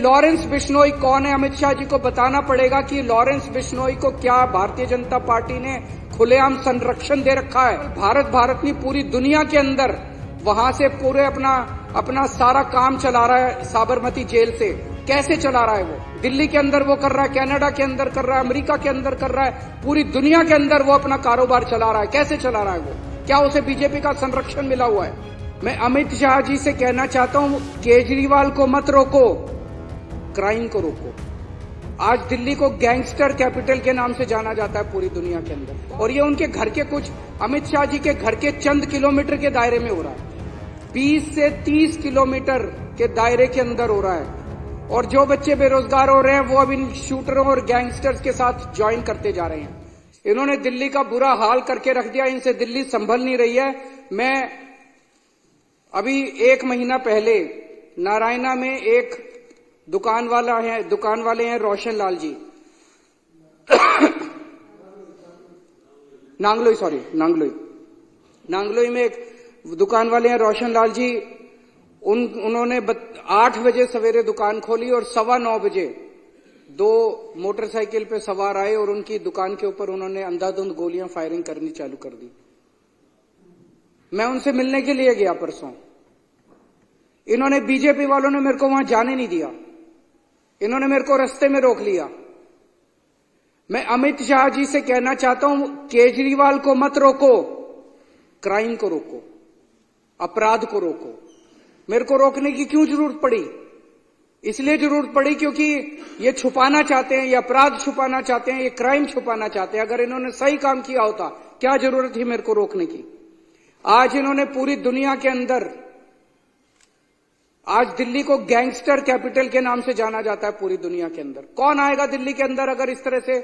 Lawrence Bishnoi कौन है? अमित शाह जी को बताना पड़ेगा कि लॉरेंस बिश्नोई को क्या भारतीय जनता पार्टी ने खुलेआम संरक्षण दे रखा है। भारत नहीं पूरी दुनिया के अंदर वहां से पूरे अपना सारा काम चला रहा है साबरमती जेल से। कैसे चला रहा है वो? दिल्ली के अंदर वो कर रहा है, कनाडा के अंदर कर रहा है, अमेरिका के अंदर कर रहा है, पूरी दुनिया के अंदर वो अपना कारोबार चला रहा है। कैसे चला रहा है वो? क्या उसे बीजेपी का संरक्षण मिला हुआ है? मैं अमित शाह जी से कहना चाहता हूं, केजरीवाल को मत रोको, क्राइम को रोको। आज दिल्ली को गैंगस्टर कैपिटल के नाम से जाना जाता है पूरी दुनिया के अंदर, और ये उनके घर के कुछ अमित शाह जी के घर के चंद किलोमीटर के दायरे में हो रहा है। 20 से 30 किलोमीटर के दायरे के अंदर हो रहा है। और जो बच्चे बेरोजगार हो रहे हैं वो अब इन शूटरों और गैंगस्टर्स के साथ ज्वाइन करते जा रहे हैं। इन्होंने दिल्ली का बुरा हाल करके रख दिया, इनसे दिल्ली संभल नहीं रही है। मैं अभी 1 महीना पहले नारायणा में एक दुकान वाले हैं रोशन लाल जी नांगलोई में एक दुकान वाले हैं रोशन लाल जी। उन्होंने 8 बजे सवेरे दुकान खोली और 9:15 बजे 2 मोटरसाइकिल पे सवार आए और उनकी दुकान के ऊपर उन्होंने अंधाधुंध गोलियां फायरिंग करनी चालू कर दी। मैं उनसे मिलने के लिए गया परसों। इन्होंने बीजेपी वालों ने मेरे को वहां जाने नहीं दिया, इन्होंने मेरे को रास्ते में रोक लिया। मैं अमित शाह जी से कहना चाहता हूं, केजरीवाल को मत रोको, क्राइम को रोको, अपराध को रोको। मेरे को रोकने की क्यों जरूरत पड़ी? इसलिए जरूरत पड़ी क्योंकि ये छुपाना चाहते हैं, ये अपराध छुपाना चाहते हैं, ये क्राइम छुपाना चाहते हैं। अगर इन्होंने सही काम किया होता, क्या जरूरत थी मेरे को रोकने की? आज इन्होंने पूरी दुनिया के अंदर, आज दिल्ली को गैंगस्टर कैपिटल के नाम से जाना जाता है पूरी दुनिया के अंदर। कौन आएगा दिल्ली के अंदर अगर इस तरह से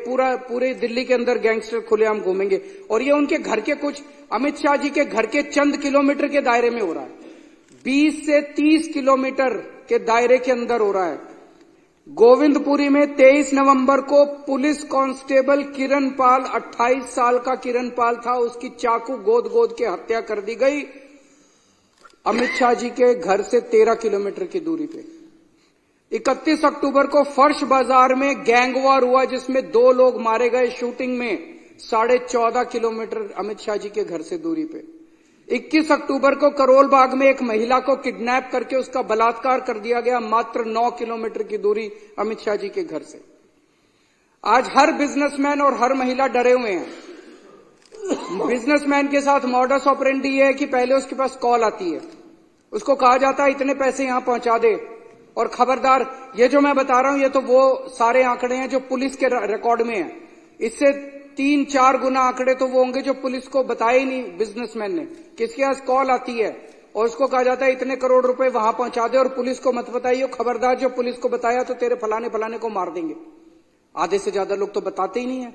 पूरे दिल्ली के अंदर गैंगस्टर खुलेआम घूमेंगे? और ये उनके घर के कुछ अमित शाह जी के घर के चंद किलोमीटर के दायरे में हो रहा है। 20 से 30 किलोमीटर के दायरे के अंदर हो रहा है। गोविंदपुरी में 23 नवंबर को पुलिस कांस्टेबल किरण पाल, 28 साल का किरण पाल था, उसकी चाकू गोद के हत्या कर दी गई अमित शाह जी के घर से 13 किलोमीटर की दूरी पे। 31 अक्टूबर को फर्श बाजार में गैंग वॉर हुआ जिसमें 2 लोग मारे गए शूटिंग में, 14.5 किलोमीटर अमित शाह जी के घर से दूरी पे। 21 अक्टूबर को करोल बाग में एक महिला को किडनैप करके उसका बलात्कार कर दिया गया, मात्र 9 किलोमीटर की दूरी अमित शाह जी के घर से। आज हर बिजनेसमैन और हर महिला डरे हुए हैं। बिजनेसमैन के साथ मॉडस ऑपरेंडी ये है कि पहले उसके पास कॉल आती है, उसको कहा जाता है इतने पैसे यहां पहुंचा दे, और खबरदार, ये जो मैं बता रहा हूं ये तो वो सारे आंकड़े हैं जो पुलिस के रिकॉर्ड में है। इससे 3-4 गुना आंकड़े तो वो होंगे जो पुलिस को बताए ही नहीं बिजनेसमैन ने। किसके पास कॉल आती है और उसको कहा जाता है इतने करोड़ रुपए वहां पहुंचा दे, और पुलिस को मत बताइए, खबरदार जो पुलिस को बताया तो तेरे फलाने को मार देंगे। आधे से ज्यादा लोग तो बताते ही नहीं है।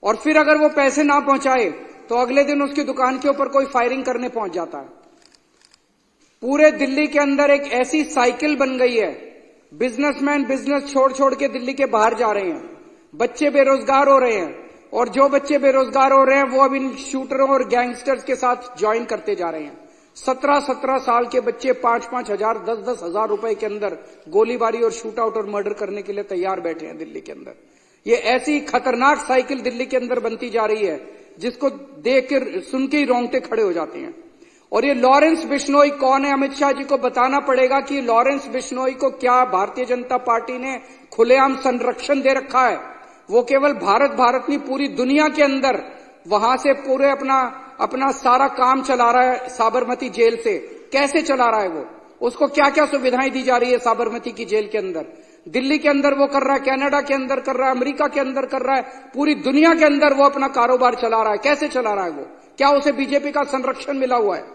और फिर अगर वो पैसे ना पहुंचाए तो अगले दिन उसकी दुकान के ऊपर कोई फायरिंग करने पहुंच जाता है। पूरे दिल्ली के अंदर एक ऐसी साइकिल बन गई है, बिजनेसमैन बिजनेस छोड़ के दिल्ली के बाहर जा रहे हैं, बच्चे बेरोजगार हो रहे हैं, और जो बच्चे बेरोजगार हो रहे हैं वो अब इन शूटरों और गैंगस्टर्स के साथ ज्वाइन करते जा रहे हैं। 17 साल के बच्चे 5 हजार 10 हजार रुपए के अंदर गोलीबारी और शूट आउट और मर्डर करने के लिए तैयार बैठे हैं दिल्ली के अंदर। ये ऐसी खतरनाक साइकिल दिल्ली के अंदर बनती जा रही है जिसको देख कर सुन के ही रोंगटे खड़े हो जाते हैं। और ये लॉरेंस बिश्नोई कौन है? अमित शाह जी को बताना पड़ेगा कि लॉरेंस बिश्नोई को क्या भारतीय जनता पार्टी ने खुलेआम संरक्षण दे रखा है। वो केवल भारत नहीं पूरी दुनिया के अंदर वहां से पूरे अपना सारा काम चला रहा है साबरमती जेल से। कैसे चला रहा है वो? उसको क्या क्या सुविधाएं दी जा रही है साबरमती की जेल के अंदर? दिल्ली के अंदर वो कर रहा है, कनाडा के अंदर कर रहा है, अमेरिका के अंदर कर रहा है, पूरी दुनिया के अंदर वो अपना कारोबार चला रहा है। कैसे चला रहा है वो? क्या उसे बीजेपी का संरक्षण मिला हुआ है?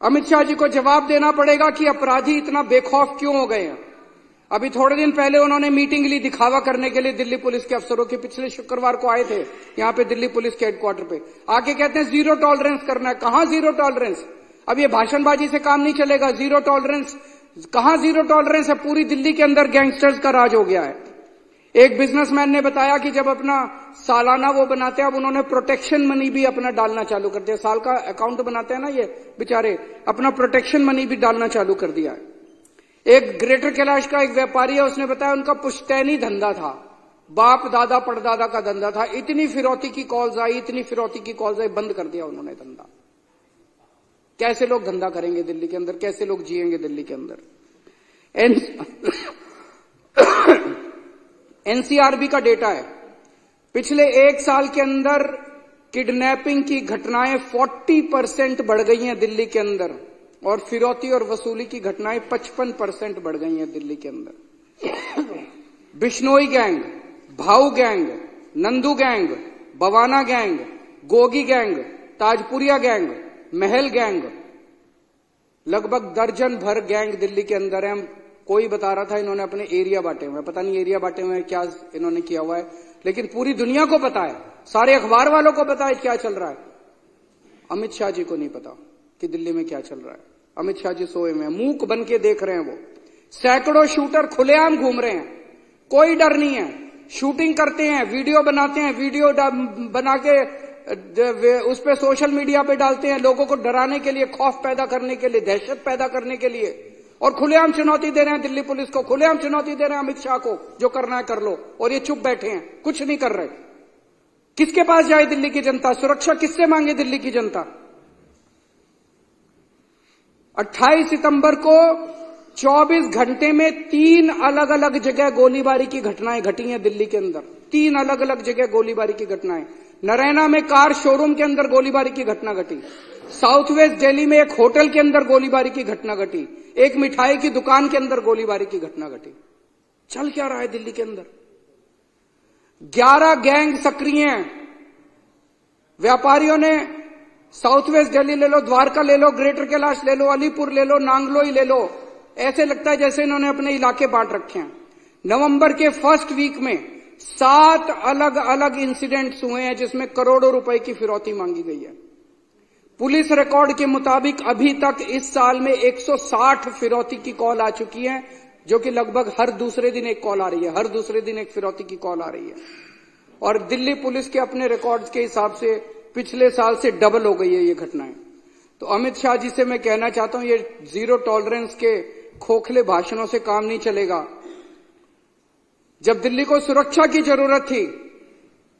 अमित शाह जी को जवाब देना पड़ेगा कि अपराधी इतना बेखौफ क्यों हो गए हैं। अभी थोड़े दिन पहले उन्होंने मीटिंग ली दिखावा करने के लिए दिल्ली पुलिस के अफसरों की। पिछले शुक्रवार को आए थे यहां पे दिल्ली पुलिस के हेडक्वार्टर पे, आके कहते हैं 0 टॉलरेंस करना है। कहां 0 टॉलरेंस? अब ये भाषणबाजी से काम नहीं चलेगा। 0 टॉलरेंस कहां? 0 टॉलरेंस है? पूरी दिल्ली के अंदर गैंगस्टर्स का राज हो गया है। एक बिजनेसमैन ने बताया कि जब अपना सालाना वो बनाते हैं, अब उन्होंने प्रोटेक्शन मनी भी अपना डालना चालू कर दिया। साल का अकाउंट बनाते हैं ना ये बेचारे, अपना प्रोटेक्शन मनी भी डालना चालू कर दिया है। एक ग्रेटर कैलाश का एक व्यापारी है, उसने बताया उनका पुश्तैनी धंधा था, बाप दादा परदादा का धंधा था। इतनी फिरौती की कॉल्स आई, इतनी फिरौती की कॉल्स आई, बंद कर दिया उन्होंने धंधा। कैसे लोग धंधा करेंगे दिल्ली के अंदर, कैसे लोग जिएंगे दिल्ली के अंदर। एनसीआरबी का डेटा है, पिछले 1 साल के अंदर किडनैपिंग की घटनाएं 40% बढ़ गई हैं दिल्ली के अंदर, और फिरौती और वसूली की घटनाएं 55% बढ़ गई हैं दिल्ली के अंदर। बिश्नोई गैंग, भाऊ gang, Nandu gang, Bawana gang, Gogi gang, Tajpuriya gang, महल गैंग, लगभग दर्जन भर गैंग दिल्ली के अंदर है। कोई बता रहा था इन्होंने अपने एरिया बांटे हुए हैं, पता नहीं एरिया बांटे हुए हैं क्या इन्होंने किया हुआ है, लेकिन पूरी दुनिया को पता है, सारे अखबार वालों को पता है क्या चल रहा है। अमित शाह जी को नहीं पता कि दिल्ली में क्या चल रहा है। अमित शाह जी सोए में मूक बन के देख रहे हैं। वो सैकड़ों शूटर खुलेआम घूम रहे हैं, कोई डर नहीं है, शूटिंग करते हैं, वीडियो बनाते हैं, वीडियो बना के उस पर सोशल मीडिया पे डालते हैं, लोगों को डराने के लिए, खौफ पैदा करने के लिए, दहशत पैदा करने के लिए, और खुलेआम चुनौती दे रहे हैं दिल्ली पुलिस को, खुलेआम चुनौती दे रहे हैं अमित शाह को, जो करना है कर लो, और ये चुप बैठे हैं, कुछ नहीं कर रहे। किसके पास जाए दिल्ली की जनता, सुरक्षा किससे मांगे दिल्ली की जनता। 28 सितंबर को 24 घंटे में 3 अलग अलग जगह गोलीबारी की घटनाएं घटी हैं दिल्ली के अंदर, 3 अलग अलग जगह गोलीबारी की घटनाएं। नरैना में कार शोरूम के अंदर गोलीबारी की घटना घटी, साउथ वेस्ट दिल्ली में एक होटल के अंदर गोलीबारी की घटना घटी, एक मिठाई की दुकान के अंदर गोलीबारी की घटना घटी। चल क्या रहा है दिल्ली के अंदर। 11 गैंग सक्रिय हैं। व्यापारियों ने साउथ वेस्ट दिल्ली ले लो, द्वारका ले लो, ग्रेटर कैलाश ले लो, अलीपुर ले लो, नांगलोई ले लो, ऐसे लगता है जैसे इन्होंने अपने इलाके बांट रखे हैं। नवंबर के फर्स्ट वीक में 7 अलग अलग इंसिडेंट्स हुए हैं जिसमें करोड़ों रुपए की फिरौती मांगी गई है। पुलिस रिकॉर्ड के मुताबिक अभी तक इस साल में 160 फिरौती की कॉल आ चुकी है, जो कि लगभग हर दूसरे दिन एक कॉल आ रही है, हर दूसरे दिन एक फिरौती की कॉल आ रही है। और दिल्ली पुलिस के अपने रिकॉर्ड्स के हिसाब से पिछले साल से डबल हो गई है ये घटनाएं। तो अमित शाह जी से मैं कहना चाहता हूं, ये जीरो टॉलरेंस के खोखले भाषणों से काम नहीं चलेगा। जब दिल्ली को सुरक्षा की जरूरत थी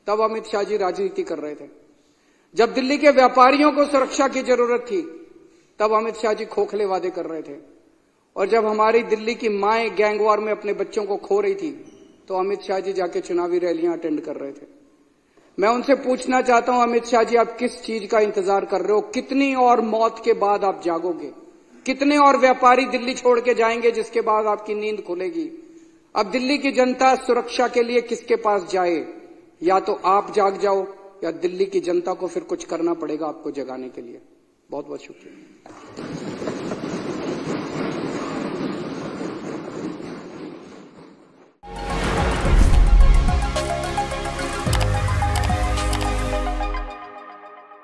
तब अमित शाह जी राजनीति कर रहे थे, जब दिल्ली के व्यापारियों को सुरक्षा की जरूरत थी तब अमित शाह जी खोखले वादे कर रहे थे, और जब हमारी दिल्ली की माएं गैंगवार में अपने बच्चों को खो रही थी तो अमित शाह जी जाके चुनावी रैलियां अटेंड कर रहे थे। मैं उनसे पूछना चाहता हूं, अमित शाह जी आप किस चीज का इंतजार कर रहे हो? कितनी और मौत के बाद आप जागोगे? कितने और व्यापारी दिल्ली छोड़ के जाएंगे जिसके बाद आपकी नींद खुलेगी? अब दिल्ली की जनता सुरक्षा के लिए किसके पास जाए? या तो आप जाग जाओ या दिल्ली की जनता को फिर कुछ करना पड़ेगा आपको जगाने के लिए। बहुत बहुत शुक्रिया।